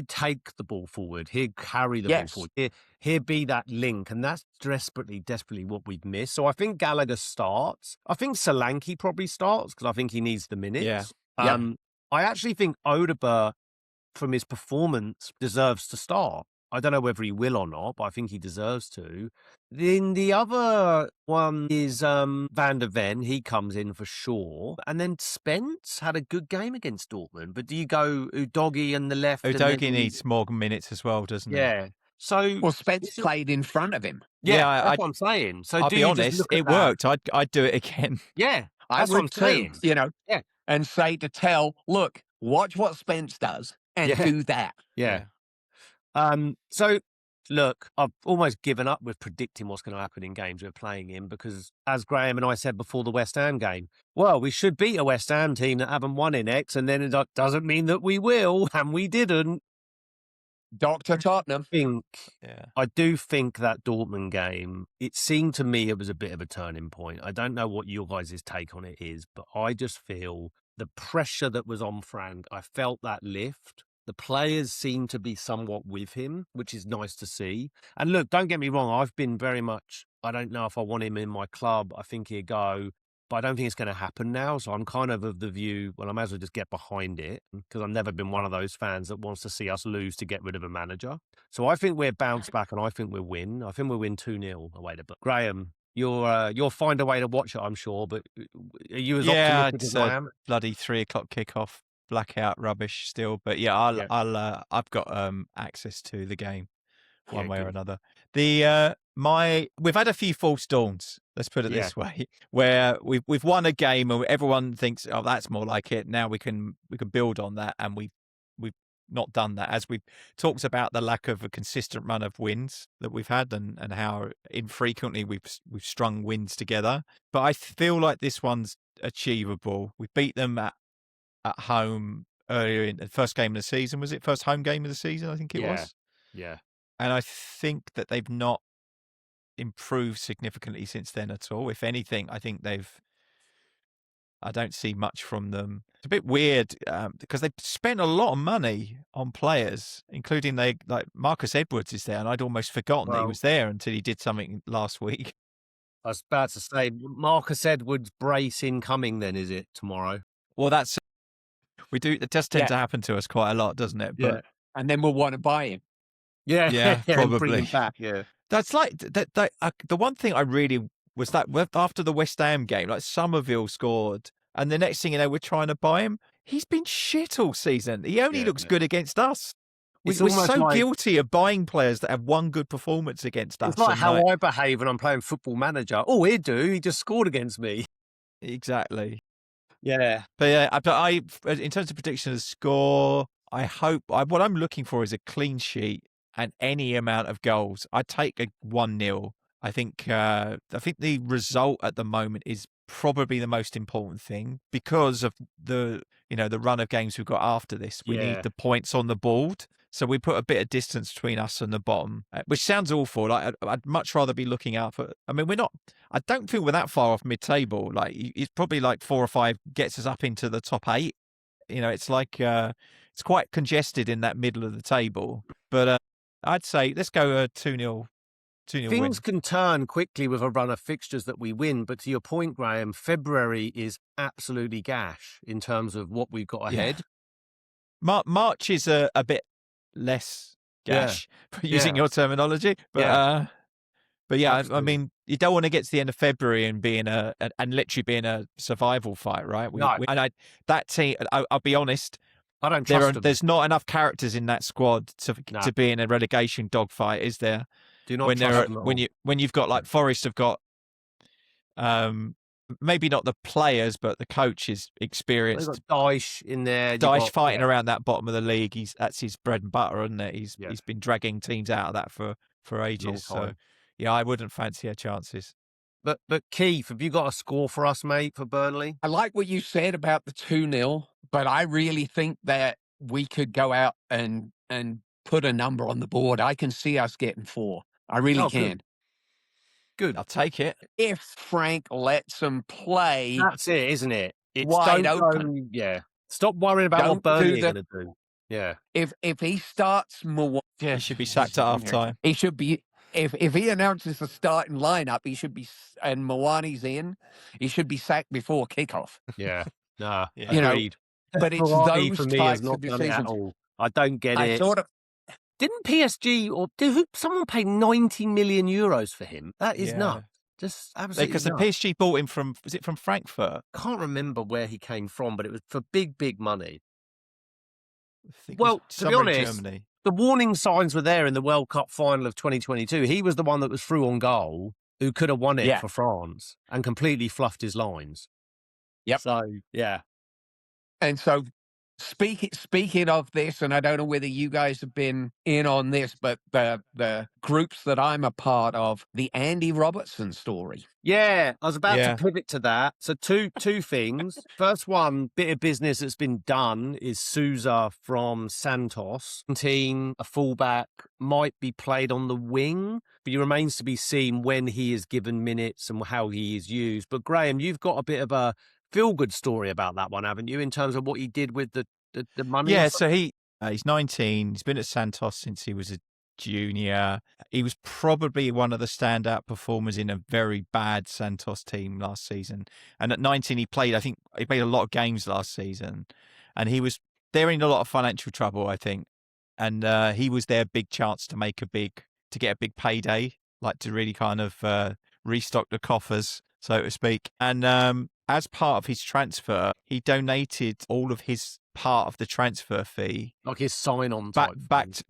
take the ball forward, he'd carry the ball forward, he'd be that link, and that's desperately what we've missed. So I think Gallagher starts. I think Solanke probably starts because I think he needs the minutes. I actually think Odegaard, from his performance, deserves to start. I don't know whether he will or not, but I think he deserves to. Then the other one is Van der Ven. He comes in for sure. And then Spence had a good game against Dortmund. But do you go Udogie on the left? Udogie needs more minutes as well, doesn't he? Yeah. So Spence played in front of him. Yeah, that's what I'm saying. So I'll be honest, it worked. I'd do it again. Yeah, that's what I'm saying. And say to Tell, look, watch what Spence does and do that. Yeah. So, look, I've almost given up with predicting what's going to happen in games we're playing in because, as Graeme and I said before the West Ham game, we should beat a West Ham team that haven't won in X, and then it doesn't mean that we will, and we didn't. Dr. Tottenham. I do think that Dortmund game, it seemed to me it was a bit of a turning point. I don't know what your guys' take on it is, but I just feel the pressure that was on Frank, I felt that lift. The players seem to be somewhat with him, which is nice to see. And look, don't get me wrong, I've been very much, I don't know if I want him in my club. I think he'll go, but I don't think it's going to happen now. So I'm kind of the view, well, I might as well just get behind it, because I've never been one of those fans that wants to see us lose to get rid of a manager. So I think we'll bounce back, and I think we'll win. I think we'll win 2-0 away to Burnley. Graham, you'll find a way to watch it, I'm sure, but are you as optimistic as I am? Bloody 3:00 kickoff. Blackout rubbish still, but I've got access to the game one way or another. We've had a few false dawns, let's put it this way, where we've won a game and everyone thinks, oh, that's more like it. Now we can build on that, and we've not done that, as we've talked about the lack of a consistent run of wins that we've had, and how infrequently we've strung wins together. But I feel like this one's achievable. We beat them at home earlier in the first game of the season. Was it first home game of the season? I think it was. Yeah. And I think that they've not improved significantly since then at all. If anything, I think I don't see much from them. It's a bit weird because they've spent a lot of money on players, including like Marcus Edwards is there, and I'd almost forgotten that he was there until he did something last week. I was about to say, Marcus Edwards brace incoming then, is it, tomorrow? Well, it does tend to happen to us quite a lot, doesn't it? But and then we'll want to buy him. Yeah, probably. Bring him back, yeah. That's like the one thing I really was that after the West Ham game, like Somerville scored, and the next thing you know, we're trying to buy him. He's been shit all season. He only looks good against us. We're so guilty of buying players that have one good performance against us. It's like how I behave when I'm playing Football Manager. Oh, he just scored against me. Exactly. Yeah. But I in terms of prediction of score, what I'm looking for is a clean sheet and any amount of goals. I'd take a 1-0. I think the result at the moment is probably the most important thing, because of the run of games we've got after this. We need the points on the board. So we put a bit of distance between us and the bottom, which sounds awful. Like I'd much rather be looking out for. I mean, I don't think we're that far off mid-table. Like it's probably like 4 or 5 gets us up into the top 8. It's like it's quite congested in that middle of the table. But I'd say let's go a 2-0. Things can turn quickly with a run of fixtures that we win. But to your point, Graham, February is absolutely gash in terms of what we've got ahead. March is a bit less gash, using your terminology, but I mean, you don't want to get to the end of February and be and literally be in a survival fight, right? That team, I'll be honest, I don't trust them. There's not enough characters in that squad to be in a relegation dogfight, is there? Do not trust them when you've got like Forest have got maybe not the players, but the coach is experienced. They've got Dyche in there. Dyche fighting around that bottom of the league. That's his bread and butter, isn't it? He's been dragging teams out of that for ages. So I wouldn't fancy our chances. But Keith, have you got a score for us, mate, for Burnley? I like what you said about the 2-0, but I really think that we could go out and put a number on the board. I can see us getting 4. I really can. Good. I'll take it. If Frank lets them play. That's it, isn't it? It's wide open. Stop worrying about what Burnley are going to do. Yeah. If he starts more. He should be sacked at half time. He should be. If he announces the starting lineup, he should be, and Mwani's in, he should be sacked before kickoff. Yeah. Nah. Agreed. But it's those for me types is not of decisions. at all. I don't get it. Sort of. Didn't PSG someone paid 90 million euros for him? That is nuts. Just absolutely because the PSG bought him from Frankfurt? Can't remember where he came from, but it was for big money. Well, to be honest, the warning signs were there in the World Cup final of 2022. He was the one that was through on goal, who could have won it for France and completely fluffed his lines. Yep. So, yeah. And so speaking of this, and I don't know whether you guys have been in on this, but the groups that I'm a part of, the Andy Robertson story. Yeah, I was about to pivot to that. So two things. First one, bit of business that's been done is Sousa from Santos. A fullback, might be played on the wing, but it remains to be seen when he is given minutes and how he is used. But Graham, you've got a bit of a feel-good story about that one, haven't you, in terms of what he did with the money? Yeah, so he He's 19. He's been at Santos since he was a junior. He was probably one of the standout performers in a very bad Santos team last season. And at 19, he played a lot of games last season. And they're in a lot of financial trouble, I think. And he was their big chance to get a big payday, like to really kind of restock the coffers, so to speak. And as part of his transfer, he donated all of his part of the transfer fee, like his sign-on back to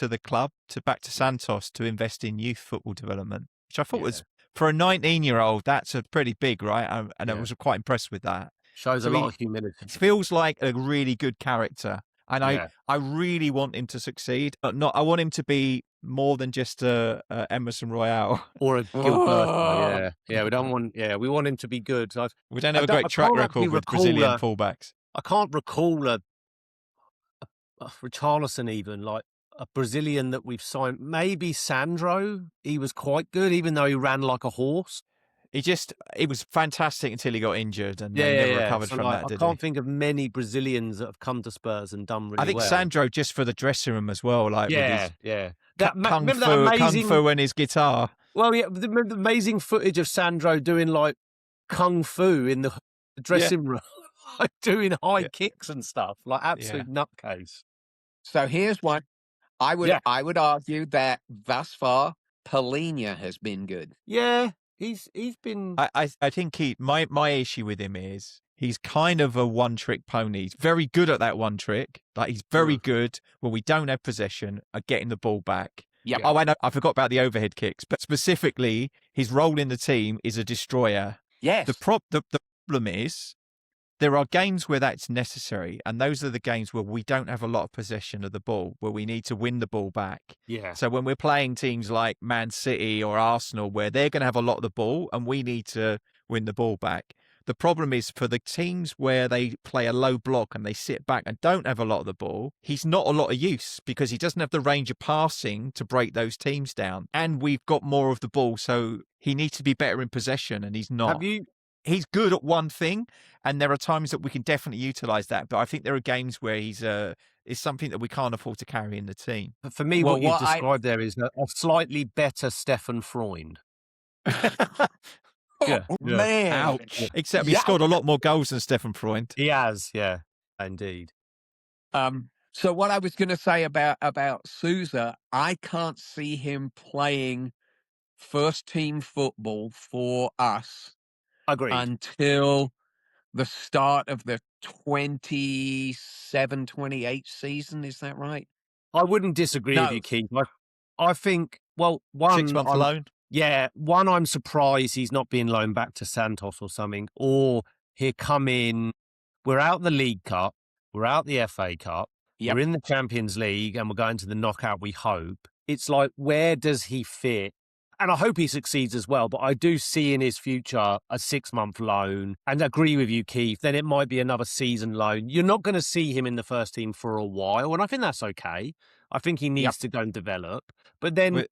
the club, back to Mm. Santos to invest in youth football development, which I thought Yeah. was, for a 19-year-old, that's a pretty big, right? And I Yeah. was quite impressed with that. Shows So a lot of humility. It feels like a really good character. And Yeah. I really want him to succeed, but I want him to be more than just a Emerson Royale. Or a Gilberto, yeah. We want him to be good. We don't have a great track record with Brazilian fullbacks. I can't recall a Richarlison even, like a Brazilian that we've signed. Maybe Sandro. He was quite good, even though he ran like a horse. He was fantastic until he got injured and then never recovered from that, did he? I can't think of many Brazilians that have come to Spurs and done really well. I think Sandro just for the dressing room as well, like with his kung fu and his guitar. Well, yeah, the amazing footage of Sandro doing like kung fu in the dressing room, like doing high kicks and stuff, like absolute nutcase. So here's one. I would argue that thus far, Palhinha has been good. Yeah. He's been. I think my issue with him is he's kind of a one-trick pony. He's very good at that one trick. Like he's very good when we don't have possession at getting the ball back. Yeah. Oh, I know. I forgot about the overhead kicks, but specifically, his role in the team is a destroyer. Yes. The problem is there are games where that's necessary, and those are the games where we don't have a lot of possession of the ball, where we need to win the ball back. Yeah. So when we're playing teams like Man City or Arsenal, where they're going to have a lot of the ball and we need to win the ball back. The problem is for the teams where they play a low block and they sit back and don't have a lot of the ball, he's not a lot of use because he doesn't have the range of passing to break those teams down. And we've got more of the ball, so he needs to be better in possession, and he's not. He's good at one thing, and there are times that we can definitely utilise that. But I think there are games where he's something that we can't afford to carry in the team. But for me, what you've described there is a slightly better Stefan Freund. Man. Ouch. Except he scored a lot more goals than Stefan Freund. He has, yeah, indeed. So what I was going to say about Sousa, I can't see him playing first team football for us. Agreed. Until the start of the 27-28 season. Is that right? I wouldn't disagree with you, Keith. I think, well, 6 month loan. Yeah, I'm surprised he's not being loaned back to Santos or something, or he'll come in. We're out the League Cup, we're out the FA Cup, we're in the Champions League, and we're going to the knockout, we hope. It's like, where does he fit? And I hope he succeeds as well, but I do see in his future a 6-month loan. And I agree with you, Keith, then it might be another season loan. You're not going to see him in the first team for a while, and I think that's okay. I think he needs to go and develop. But then,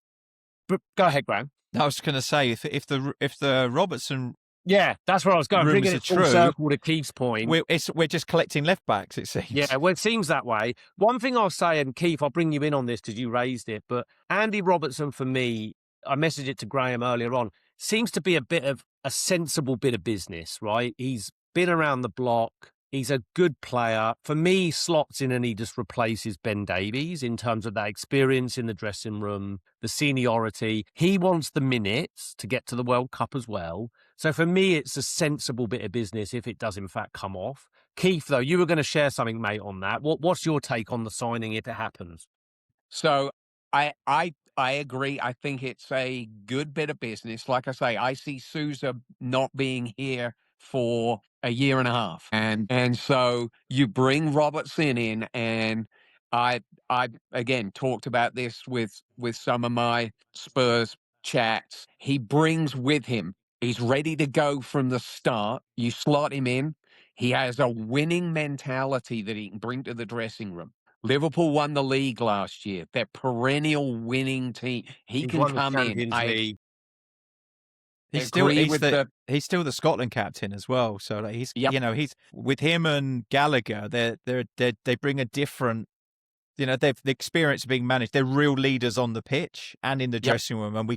go ahead, Graeme. I was going to say, if the Robertson, that's where I was going. Bringing it full circle to Keith's point. We're just collecting left backs, it seems. Yeah, well, it seems that way. One thing I'll say, and Keith, I'll bring you in on this because you raised it, but Andy Robertson, for me, I messaged it to Graeme earlier on, seems to be a bit of a sensible bit of business, right? He's been around the block. He's a good player. For me, he slots in and he just replaces Ben Davies in terms of that experience in the dressing room, the seniority. He wants the minutes to get to the World Cup as well. So for me, it's a sensible bit of business if it does in fact come off. Keith, though, you were going to share something, mate, on that. What's your take on the signing if it happens? So I agree. I think it's a good bit of business. Like I say, I see Sousa not being here for a year and a half. And so you bring Robertson in, and I again talked about this with some of my Spurs chats. He brings with him, he's ready to go from the start. You slot him in. He has a winning mentality that he can bring to the dressing room. Liverpool won the league last year. They're perennial winning team. He can come in. He's agree with the. he's still the Scotland captain as well. So like he's Yep. he's with him and Gallagher. They bring a different. They've the experience of being managed. They're real leaders on the pitch and in the dressing room, and we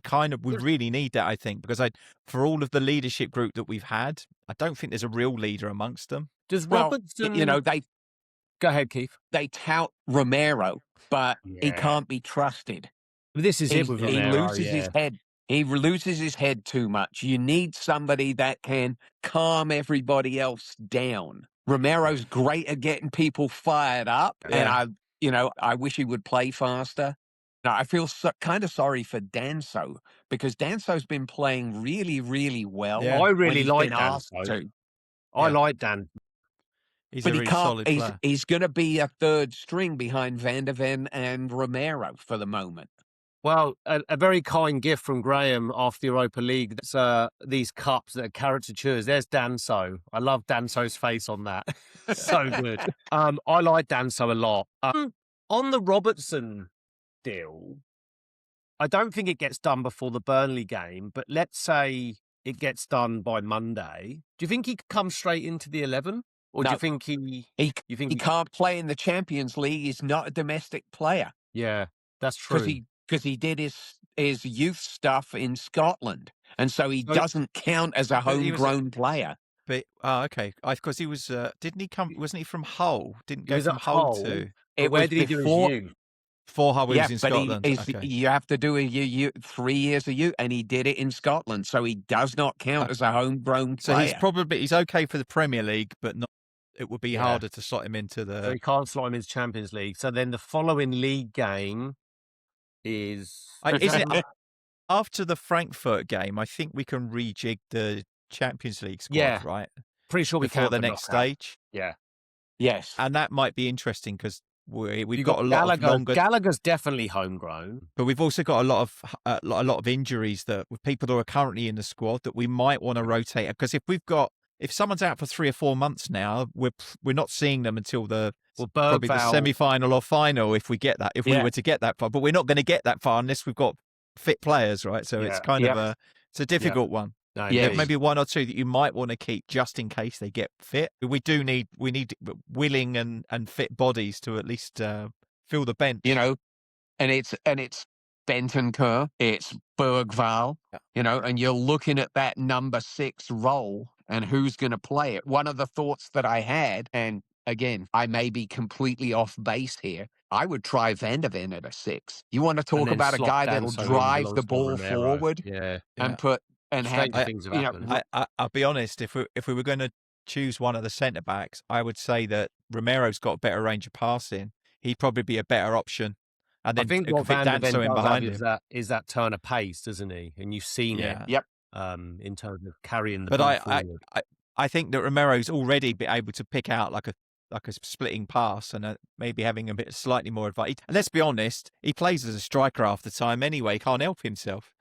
really need that. I think because for all of the leadership group that we've had, I don't think there's a real leader amongst them. Does Well, Robertson? they Go ahead, Keith. they tout Romero, but he can't be trusted. This is it with Romero. He loses his head. He loses his head too much. You need somebody that can calm everybody else down. Romero's great at getting people fired up, and I wish he would play faster. Now, I feel kind of sorry for Danso because Danso's been playing really, really well. Yeah. I really like Danso. I like Dan. He's a really solid player. He's going to be a third string behind Van der Ven and Romero for the moment. Well, a very kind gift from Graeme after the Europa League. That's these cups that are caricatures. There's Danso. I love Danso's face on that. So good. I like Danso a lot. On the Robertson deal, I don't think it gets done before the Burnley game, but let's say it gets done by Monday. Do you think he could come straight into the 11? Or do you think he can't play in the Champions League? He's not a domestic player. Yeah, that's true. Because he did his youth stuff in Scotland, and so he doesn't count as a homegrown player. But okay, because he was didn't he come? Wasn't he from Hull? Didn't go was from at Hull Hull. to? Where did he do his youth? For Hull, he was in Scotland. You have to do 3 years of youth, and he did it in Scotland, so he does not count as a homegrown player. So he's okay for the Premier League, but not. It would be harder to slot him into the. So he can't slot him into Champions League. So then the following league game is after the Frankfurt game. I think we can rejig the Champions League squad, right? Pretty sure we can before the next stage. Yeah. Yes, and that might be interesting because we've got a lot of longer. Gallagher's definitely homegrown, but we've also got a lot of injuries that with people that are currently in the squad that we might want to rotate because if someone's out for 3 or 4 months now, we're not seeing them until probably the semi-final or final if we get that. If we were to get that far, but we're not going to get that far unless we've got fit players, right? So it's kind of it's a difficult one. No, maybe 1 or 2 that you might want to keep just in case they get fit. We need willing and fit bodies to at least fill the bench. And it's Bentancur, it's Bergvall, and you're looking at that number 6 role and who's going to play it. One of the thoughts that I had, and again, I may be completely off base here, I would try Van der Ven at a 6. You want to talk about a guy that'll drive the ball forward and put and have things have happened. I'll be honest, if we were going to choose one of the centre backs, I would say that Romero's got a better range of passing. He'd probably be a better option. And then I think what Van der Ven does is that turn of pace, doesn't he? And you've seen it. Yep. In terms of carrying the ball forward. I think that Romero's already been able to pick out like a splitting pass and maybe having a bit slightly more advice. And let's be honest, he plays as a striker half the time anyway. He can't help himself.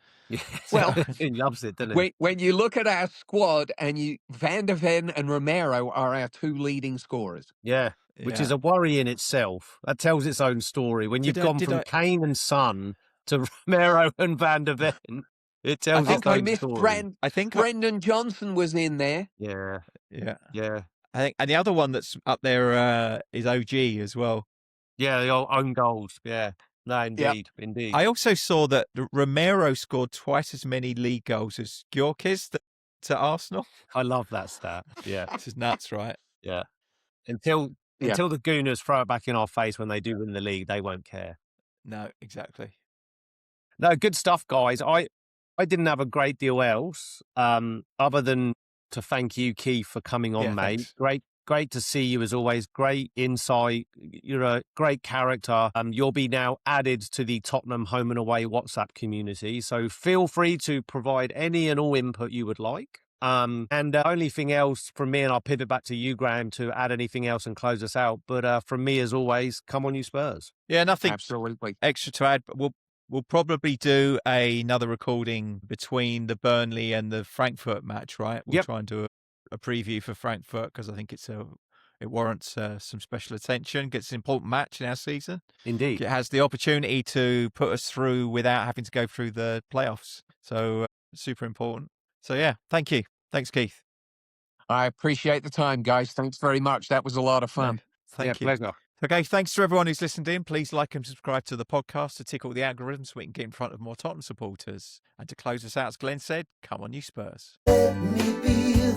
Well, he loves it, doesn't he? When you look at our squad and Van der Ven and Romero are our 2 leading scorers. Yeah. Which is a worry in itself. That tells its own story. When you've gone from Kane and Son to Romero and Van der Ven, it tells its own story. I think Brendan Johnson was in there. Yeah. I think, and the other one that's up there is OG as well. Yeah, the own goals. Yeah. No, indeed. I also saw that Romero scored twice as many league goals as Gyökeres to Arsenal. I love that stat. Yeah. This is nuts, right? Yeah. Until the Gooners throw it back in our face when they do win the league, they won't care. No, exactly. No, good stuff, guys. I didn't have a great deal else other than to thank you, Keith, for coming on, mate. Thanks. Great to see you as always. Great insight. You're a great character. You'll be now added to the Tottenham home and away WhatsApp community. So feel free to provide any and all input you would like. And only thing else from me, and I'll pivot back to you, Graeme, to add anything else and close us out. But from me, as always, come on, you Spurs. Yeah, nothing absolutely extra to add. But we'll probably do another recording between the Burnley and the Frankfurt match, right? We'll try and do a preview for Frankfurt because I think it warrants some special attention. It's an important match in our season. Indeed. It has the opportunity to put us through without having to go through the playoffs. So super important. So, yeah, thank you. Thanks, Keith. I appreciate the time, guys. Thanks very much. That was a lot of fun. No, thank you. Pleasure. Okay, thanks to everyone who's listened in. Please like and subscribe to the podcast to tick all the algorithms so we can get in front of more Tottenham supporters. And to close us out, as Glenn said, come on, you Spurs. Let me be